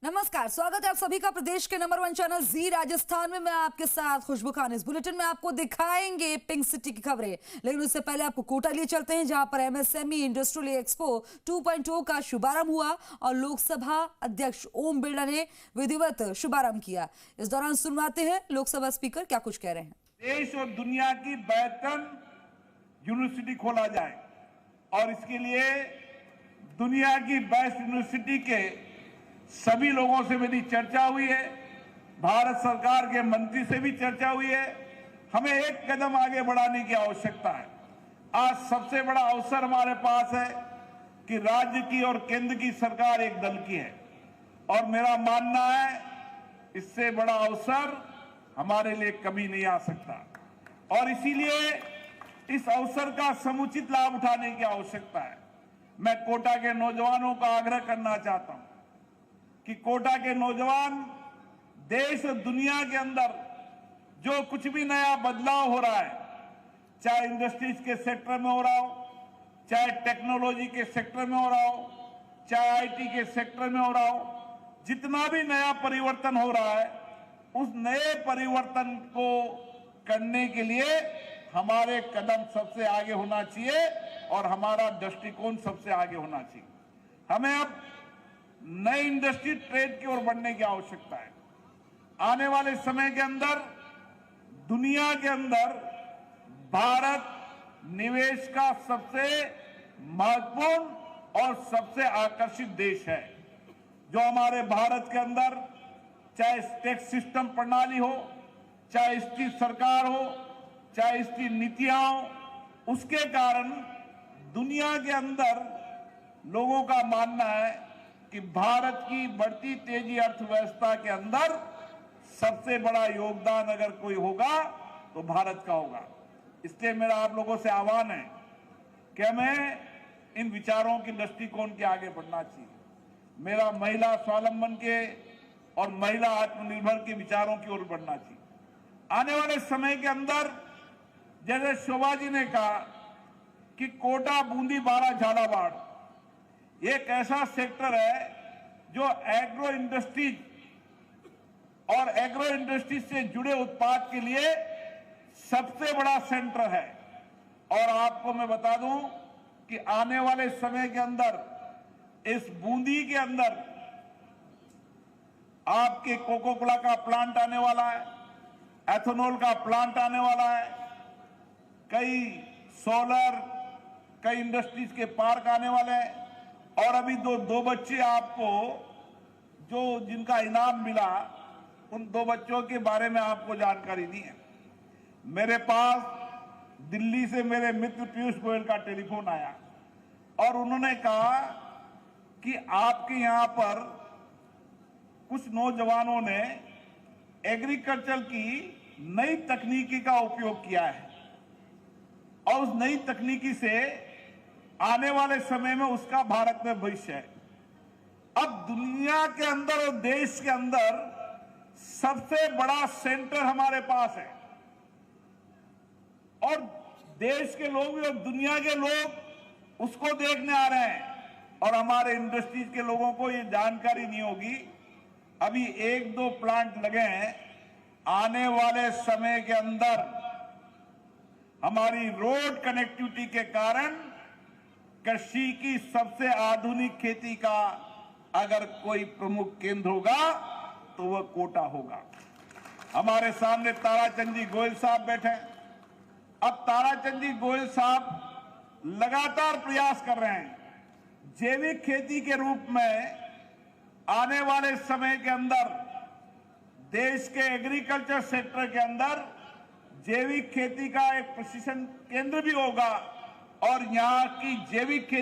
नमस्कार, स्वागत है आप सभी का प्रदेश के नंबर 1 चैनल जी राजस्थान में। मैं आपके साथ खुशबू खान। इस बुलेटिन में आपको दिखाएंगे पिंक सिटी की खबरें, लेकिन उससे पहले आपको कोटा लिए चलते हैं, जहां पर एमएसएमई इंडस्ट्रियल एक्सपो 2.0 का शुभारंभ हुआ और लोकसभा अध्यक्ष ओम बिरला ने विधिवत शुभारंभ किया। इस दौरान सुनवाते हैं लोकसभा स्पीकर क्या कुछ कह रहे हैं। देश और दुनिया की बेहतर यूनिवर्सिटी खोला जाए और इसके लिए दुनिया की बेस्ट यूनिवर्सिटी के सभी लोगों से मेरी चर्चा हुई है। भारत सरकार के मंत्री से भी चर्चा हुई है। हमें एक कदम आगे बढ़ाने की आवश्यकता है। आज सबसे बड़ा अवसर हमारे पास है कि राज्य की और केंद्र की सरकार एक दल की है और मेरा मानना है इससे बड़ा अवसर हमारे लिए कभी नहीं आ सकता और इसीलिए इस अवसर का समुचित लाभ उठाने की आवश्यकता है। मैं कोटा के नौजवानों का आग्रह करना चाहता हूं कि कोटा के नौजवान देश और दुनिया के अंदर जो कुछ भी नया बदलाव हो रहा है, चाहे इंडस्ट्रीज के सेक्टर में हो रहा हो, चाहे टेक्नोलॉजी के सेक्टर में हो रहा हो, चाहे आईटी के सेक्टर में हो रहा हो, जितना भी नया परिवर्तन हो रहा है, उस नए परिवर्तन को करने के लिए हमारे कदम सबसे आगे होना चाहिए और हमारा दृष्टिकोण सबसे आगे होना चाहिए। हमें अब नई इंडस्ट्री ट्रेड की ओर बढ़ने की आवश्यकता है। आने वाले समय के अंदर दुनिया के अंदर भारत निवेश का सबसे महत्वपूर्ण और सबसे आकर्षित देश है। जो हमारे भारत के अंदर चाहे टैक्स सिस्टम प्रणाली हो, चाहे इसकी सरकार हो, चाहे इसकी नीतियां हो, उसके कारण दुनिया के अंदर लोगों का मानना है कि भारत की बढ़ती तेजी अर्थव्यवस्था के अंदर सबसे बड़ा योगदान अगर कोई होगा तो भारत का होगा। इसलिए मेरा आप लोगों से आह्वान है कि हमें इन विचारों की दृष्टिकोण के आगे बढ़ना चाहिए। मेरा महिला स्वावलंबन के और महिला आत्मनिर्भर के विचारों की ओर बढ़ना चाहिए। आने वाले समय के अंदर जैसे शोभा जी ने कहा कि कोटा, बूंदी, बारा, झालावाड़ एक ऐसा सेक्टर है जो एग्रो इंडस्ट्रीज और एग्रो इंडस्ट्रीज से जुड़े उत्पाद के लिए सबसे बड़ा सेंटर है। और आपको मैं बता दूं कि आने वाले समय के अंदर इस बूंदी के अंदर आपके कोको कोला का प्लांट आने वाला है, एथेनॉल का प्लांट आने वाला है, कई सोलर, कई इंडस्ट्रीज के पार्क आने वाले हैं। और अभी दो बच्चे आपको जो जिनका इनाम मिला, उन 2 बच्चों के बारे में आपको जानकारी दी है। मेरे पास दिल्ली से मेरे मित्र पीयूष गोयल का टेलीफोन आया और उन्होंने कहा कि आपके यहां पर कुछ नौजवानों ने एग्रीकल्चर की नई तकनीकी का उपयोग किया है और उस नई तकनीकी से आने वाले समय में उसका भारत में भविष्य है। अब दुनिया के अंदर और देश के अंदर सबसे बड़ा सेंटर हमारे पास है और देश के लोग और दुनिया के लोग उसको देखने आ रहे हैं और हमारे इंडस्ट्रीज के लोगों को ये जानकारी नहीं होगी। अभी 1-2 प्लांट लगे हैं। आने वाले समय के अंदर हमारी रोड कनेक्टिविटी के कारण कृषि की सबसे आधुनिक खेती का अगर कोई प्रमुख केंद्र होगा तो वह कोटा होगा। हमारे सामने ताराचंद जी गोयल साहब बैठे हैं। अब ताराचंद जी गोयल साहब लगातार प्रयास कर रहे हैं जैविक खेती के रूप में आने वाले समय के अंदर देश के एग्रीकल्चर सेक्टर के अंदर जैविक खेती का एक प्रशिक्षण केंद्र भी होगा और यहाँ की जैविक खेती